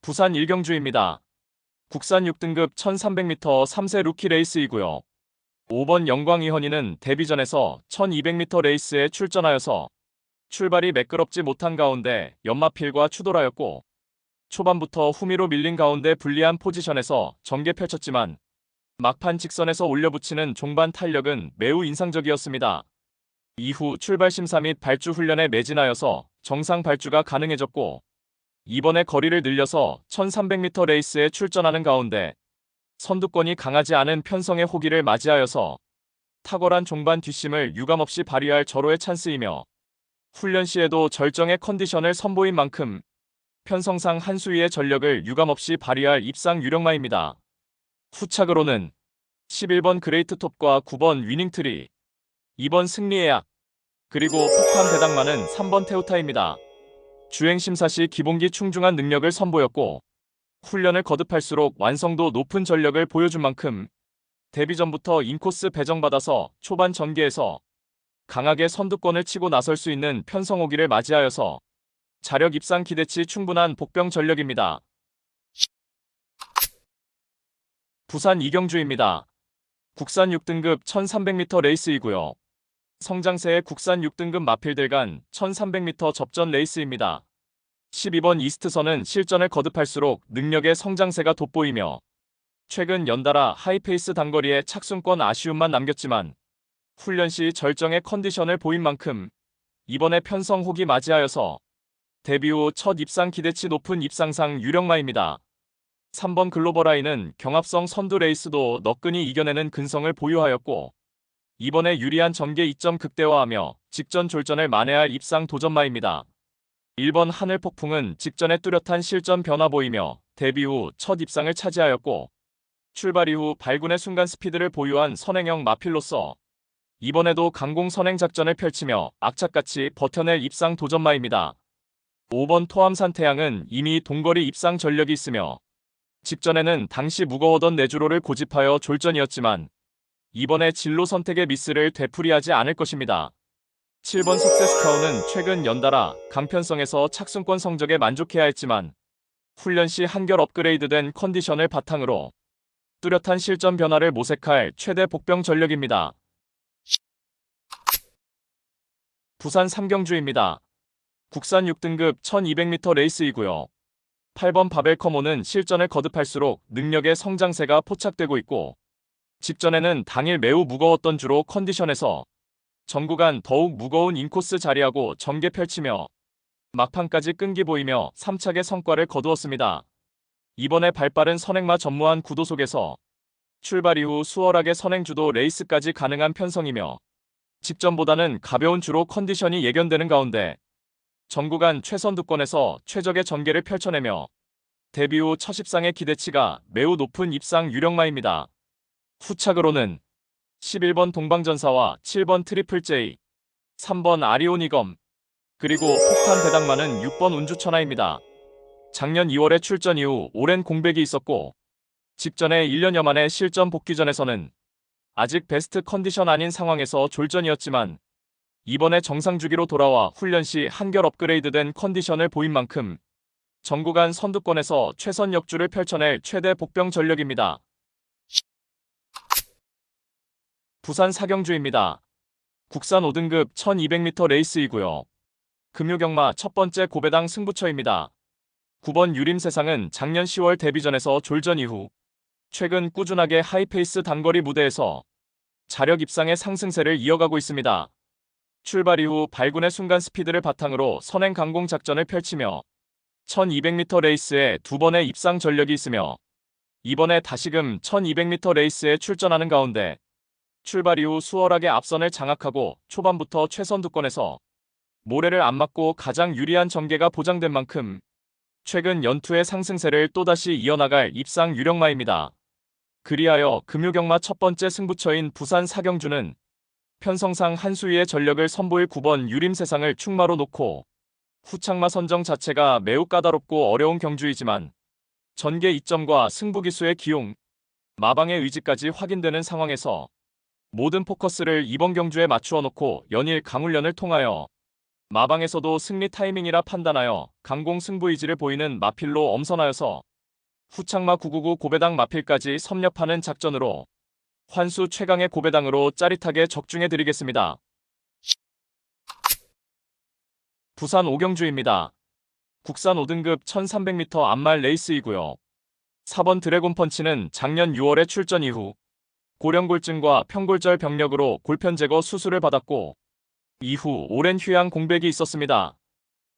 부산 일경주입니다. 국산 6등급 1300m 3세 루키 레이스이고요. 5번 영광이헌이는 데뷔전에서 1200m 레이스에 출전하여서 출발이 매끄럽지 못한 가운데 연마필과 추돌하였고 초반부터 후미로 밀린 가운데 불리한 포지션에서 전개 펼쳤지만 막판 직선에서 올려붙이는 종반 탄력은 매우 인상적이었습니다. 이후 출발 심사 및 발주 훈련에 매진하여서 정상 발주가 가능해졌고 이번에 거리를 늘려서 1300m 레이스에 출전하는 가운데 선두권이 강하지 않은 편성의 호기를 맞이하여서 탁월한 종반 뒷심을 유감없이 발휘할 절호의 찬스이며 훈련 시에도 절정의 컨디션을 선보인 만큼 편성상 한 수위의 전력을 유감없이 발휘할 입상 유력마입니다. 후착으로는 11번 그레이트 톱과 9번 위닝트리, 2번 승리의 약, 그리고 폭탄 배당마는 3번 테우타입니다. 주행심사 시 기본기 충중한 능력을 선보였고 훈련을 거듭할수록 완성도 높은 전력을 보여준 만큼 데뷔 전부터 인코스 배정받아서 초반 전개에서 강하게 선두권을 치고 나설 수 있는 편성호기를 맞이하여서 자력 입상 기대치 충분한 복병 전력입니다. 부산 이경주입니다. 국산 6등급 1300m 레이스이고요. 성장세의 국산 6등급 마필들 간 1300m 접전 레이스입니다. 12번 이스트선은 실전을 거듭할수록 능력의 성장세가 돋보이며 최근 연달아 하이페이스 단거리에 착순권 아쉬움만 남겼지만 훈련 시 절정의 컨디션을 보인 만큼 이번에 편성 호기 맞이하여서 데뷔 후 첫 입상 기대치 높은 입상상 유력마입니다. 3번 글로벌아이는 경합성 선두 레이스도 너끈히 이겨내는 근성을 보유하였고 이번에 유리한 전개 이점 극대화하며 직전 졸전을 만회할 입상 도전마입니다. 1번 하늘폭풍은 직전에 뚜렷한 실전 변화 보이며 데뷔 후 첫 입상을 차지하였고 출발 이후 발군의 순간 스피드를 보유한 선행형 마필로서 이번에도 강공 선행 작전을 펼치며 악착같이 버텨낼 입상 도전마입니다. 5번 토암산 태양은 이미 동거리 입상 전력이 있으며 직전에는 당시 무거워던 내주로를 고집하여 졸전이었지만 이번에 진로 선택의 미스를 되풀이하지 않을 것입니다. 7번 석세스카우는 최근 연달아 강편성에서 착순권 성적에 만족해야 했지만 훈련 시 한결 업그레이드된 컨디션을 바탕으로 뚜렷한 실전 변화를 모색할 최대 복병 전력입니다. 부산 삼경주입니다. 국산 6등급 1200m 레이스이고요. 8번 바벨커모는 실전을 거듭할수록 능력의 성장세가 포착되고 있고 직전에는 당일 매우 무거웠던 주로 컨디션에서 전 구간 더욱 무거운 인코스 자리하고 전개 펼치며 막판까지 끈기 보이며 3착의 성과를 거두었습니다. 이번에 발빠른 선행마 전무한 구도 속에서 출발 이후 수월하게 선행주도 레이스까지 가능한 편성이며 직전보다는 가벼운 주로 컨디션이 예견되는 가운데 전 구간 최선두권에서 최적의 전개를 펼쳐내며 데뷔 후 첫 입상의 기대치가 매우 높은 입상 유력마입니다. 후착으로는 11번 동방전사와 7번 트리플 J, 3번 아리오니검, 그리고 폭탄 배당마는 6번 운주천하입니다. 작년 2월에 출전 이후 오랜 공백이 있었고 직전에 1년여 만에 실전 복귀전에서는 아직 베스트 컨디션 아닌 상황에서 졸전이었지만 이번에 정상 주기로 돌아와 훈련 시 한결 업그레이드된 컨디션을 보인 만큼 전 구간 선두권에서 최선 역주를 펼쳐낼 최대 복병 전력입니다. 부산 사경주입니다. 국산 5등급 1200m 레이스이고요. 금요경마 첫 번째 고배당 승부처입니다. 9번 유림세상은 작년 10월 데뷔전에서 졸전 이후 최근 꾸준하게 하이페이스 단거리 무대에서 자력 입상의 상승세를 이어가고 있습니다. 출발 이후 발군의 순간 스피드를 바탕으로 선행 강공 작전을 펼치며 1200m 레이스에 2번의 입상 전력이 있으며 이번에 다시금 1200m 레이스에 출전하는 가운데 출발 이후 수월하게 앞선을 장악하고 초반부터 최선두권에서 모래를 안 맞고 가장 유리한 전개가 보장된 만큼 최근 연투의 상승세를 또다시 이어나갈 입상 유력마입니다. 그리하여 금요경마 첫 번째 승부처인 부산 사경주는 편성상 한 수위의 전력을 선보일 9번 유림세상을 충마로 놓고 후착마 선정 자체가 매우 까다롭고 어려운 경주이지만 전개 이점과 승부기수의 기용, 마방의 의지까지 확인되는 상황에서 모든 포커스를 이번 경주에 맞추어 놓고 연일 강훈련을 통하여 마방에서도 승리 타이밍이라 판단하여 강공 승부 의지를 보이는 마필로 엄선하여서 후창마 999 고배당 마필까지 섭렵하는 작전으로 환수 최강의 고배당으로 짜릿하게 적중해드리겠습니다. 부산 오경주입니다. 국산 5등급 1300m 암말 레이스이고요. 4번 드래곤 펀치는 작년 6월에 출전 이후 고령골증과 평골절 병력으로 골편 제거 수술을 받았고 이후 오랜 휴양 공백이 있었습니다.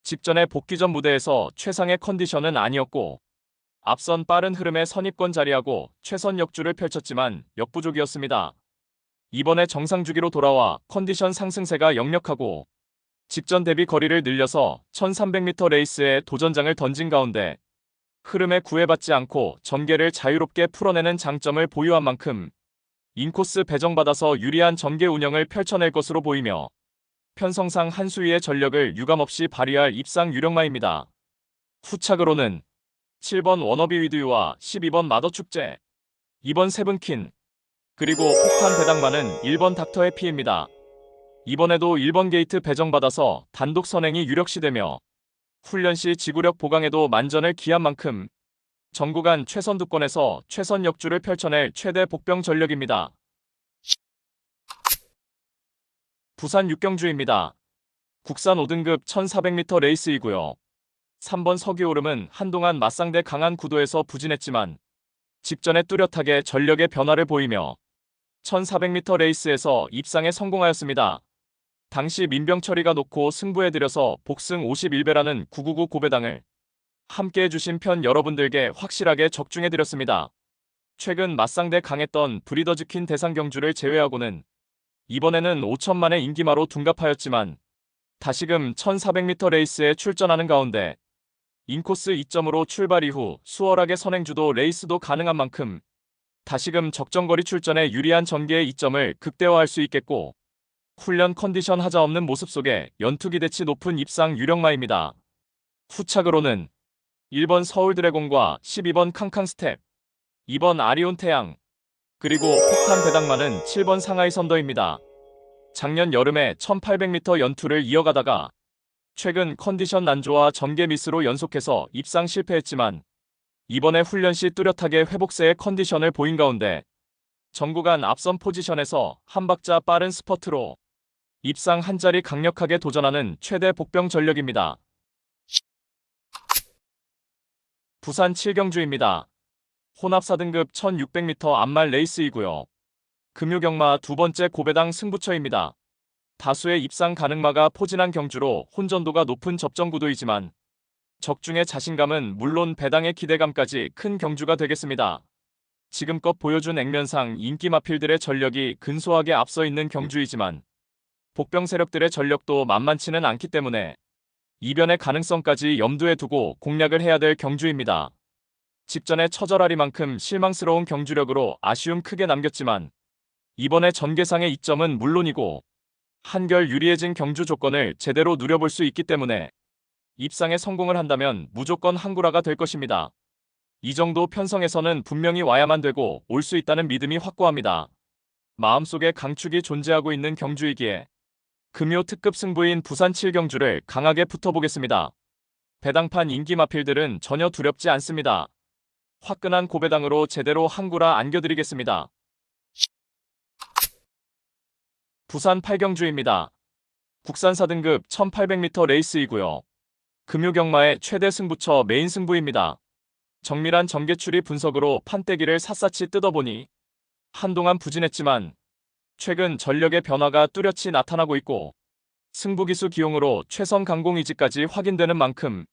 직전에 복귀 전 무대에서 최상의 컨디션은 아니었고 앞선 빠른 흐름에 선입권 자리하고 최선 역주를 펼쳤지만 역부족이었습니다. 이번에 정상 주기로 돌아와 컨디션 상승세가 역력하고 직전 대비 거리를 늘려서 1300m 레이스에 도전장을 던진 가운데 흐름에 구애받지 않고 전개를 자유롭게 풀어내는 장점을 보유한 만큼 인코스 배정받아서 유리한 전개 운영을 펼쳐낼 것으로 보이며 편성상 한 수위의 전력을 유감없이 발휘할 입상 유력마입니다. 후착으로는 7번 워너비 위드유와 12번 마더축제, 2번 세븐킨, 그리고 폭탄 배당마는 1번 닥터 해피입니다. 이번에도 1번 게이트 배정받아서 단독 선행이 유력시되며 훈련 시 지구력 보강에도 만전을 기한 만큼 전구간 최선두권에서 최선 역주를 펼쳐낼 최대 복병 전력입니다. 부산 육경주입니다. 국산 5등급 1400m 레이스이고요. 3번 서기오름은 한동안 맞상대 강한 구도에서 부진했지만 직전에 뚜렷하게 전력의 변화를 보이며 1400m 레이스에서 입상에 성공하였습니다. 당시 민병철이가 놓고 승부해드려서 복승 51배라는 999 고배당을 함께 해주신 편 여러분들께 확실하게 적중해드렸습니다. 최근 맞상대 강했던 브리더즈킨 대상 경주를 제외하고는 이번에는 5천만의 인기마로 둔갑하였지만 다시금 1400m 레이스에 출전하는 가운데 인코스 2점으로 출발 이후 수월하게 선행주도 레이스도 가능한 만큼 다시금 적정거리 출전에 유리한 전개의 이점을 극대화할 수 있겠고 훈련 컨디션 하자없는 모습 속에 연투 기대치 높은 입상 유력마입니다. 후착으로는 1번 서울 드래곤과 12번 캉캉 스텝, 2번 아리온 태양, 그리고 폭탄 배당마는 7번 상하이 선더입니다. 작년 여름에 1800m 연투를 이어가다가 최근 컨디션 난조와 전개 미스로 연속해서 입상 실패했지만 이번에 훈련 시 뚜렷하게 회복세의 컨디션을 보인 가운데 전구간 앞선 포지션에서 한 박자 빠른 스퍼트로 입상 한 자리 강력하게 도전하는 최대 복병 전력입니다. 부산 7경주입니다. 혼합 4등급 1600m 암말 레이스이고요. 금유경마 두 번째 고배당 승부처입니다. 다수의 입상 가능마가 포진한 경주로 혼전도가 높은 접전구도이지만 적중의 자신감은 물론 배당의 기대감까지 큰 경주가 되겠습니다. 지금껏 보여준 액면상 인기 마필들의 전력이 근소하게 앞서 있는 경주이지만 복병 세력들의 전력도 만만치는 않기 때문에 이변의 가능성까지 염두에 두고 공략을 해야 될 경주입니다. 직전에 처절하리만큼 실망스러운 경주력으로 아쉬움 크게 남겼지만 이번에 전개상의 이점은 물론이고 한결 유리해진 경주 조건을 제대로 누려볼 수 있기 때문에 입상에 성공을 한다면 무조건 한구라가 될 것입니다. 이 정도 편성에서는 분명히 와야만 되고 올 수 있다는 믿음이 확고합니다. 마음속에 강축이 존재하고 있는 경주이기에 금요 특급 승부인 부산 7경주를 강하게 붙어보겠습니다. 배당판 인기 마필들은 전혀 두렵지 않습니다. 화끈한 고배당으로 제대로 한구라 안겨드리겠습니다. 부산 8경주입니다. 국산 4등급 1800m 레이스이고요. 금요경마의 최대 승부처 메인 승부입니다. 정밀한 전개추리 분석으로 판때기를 샅샅이 뜯어보니 한동안 부진했지만 최근 전력의 변화가 뚜렷이 나타나고 있고 승부기수 기용으로 최선 강공 의지까지 확인되는 만큼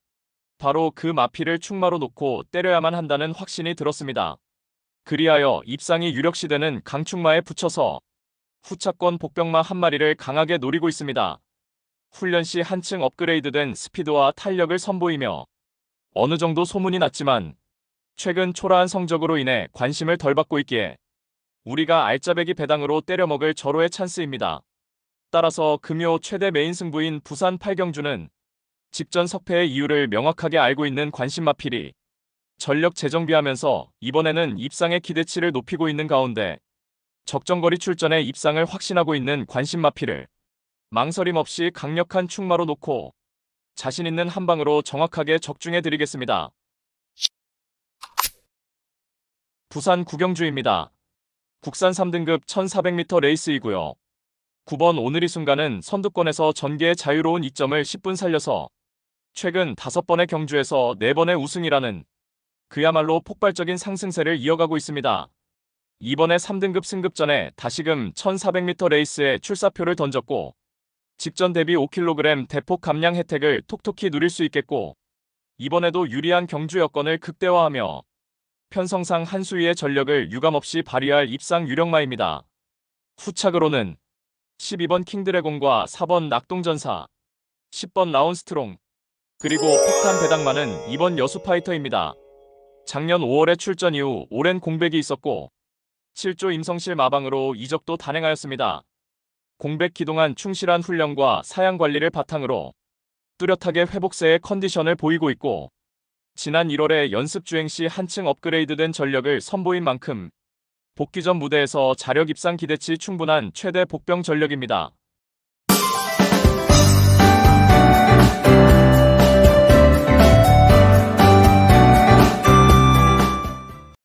바로 그 마필을 충마로 놓고 때려야만 한다는 확신이 들었습니다. 그리하여 입상이 유력시되는 강충마에 붙여서 후차권 복병마 한 마리를 강하게 노리고 있습니다. 훈련 시 한층 업그레이드된 스피드와 탄력을 선보이며 어느 정도 소문이 났지만 최근 초라한 성적으로 인해 관심을 덜 받고 있기에 우리가 알짜배기 배당으로 때려먹을 절호의 찬스입니다. 따라서 금요 최대 메인 승부인 부산 8경주는 직전 석패의 이유를 명확하게 알고 있는 관심 마필이 전력 재정비하면서 이번에는 입상의 기대치를 높이고 있는 가운데 적정거리 출전에 입상을 확신하고 있는 관심 마필을 망설임 없이 강력한 축마로 놓고 자신 있는 한 방으로 정확하게 적중해 드리겠습니다. 부산 구경주입니다. 국산 3등급 1400m 레이스이고요. 9번 오늘이 순간은 선두권에서 전개의 자유로운 2점을 10분 살려서 최근 5번의 경주에서 4번의 우승이라는 그야말로 폭발적인 상승세를 이어가고 있습니다. 이번에 3등급 승급전에 다시금 1400m 레이스에 출사표를 던졌고 직전 대비 5kg 대폭 감량 혜택을 톡톡히 누릴 수 있겠고 이번에도 유리한 경주 여건을 극대화하며 편성상 한 수위의 전력을 유감없이 발휘할 입상 유력마입니다. 후착으로는 12번 킹드래곤과 4번 낙동전사, 10번 라온스트롱, 그리고 폭탄 배당만은 이번 여수파이터입니다. 작년 5월에 출전 이후 오랜 공백이 있었고 7조 임성실 마방으로 이적도 단행하였습니다. 공백 기동한 충실한 훈련과 사양 관리를 바탕으로 뚜렷하게 회복세의 컨디션을 보이고 있고 지난 1월에 연습 주행 시 한층 업그레이드된 전력을 선보인 만큼 복귀 전 무대에서 자력 입상 기대치 충분한 최대 복병 전력입니다.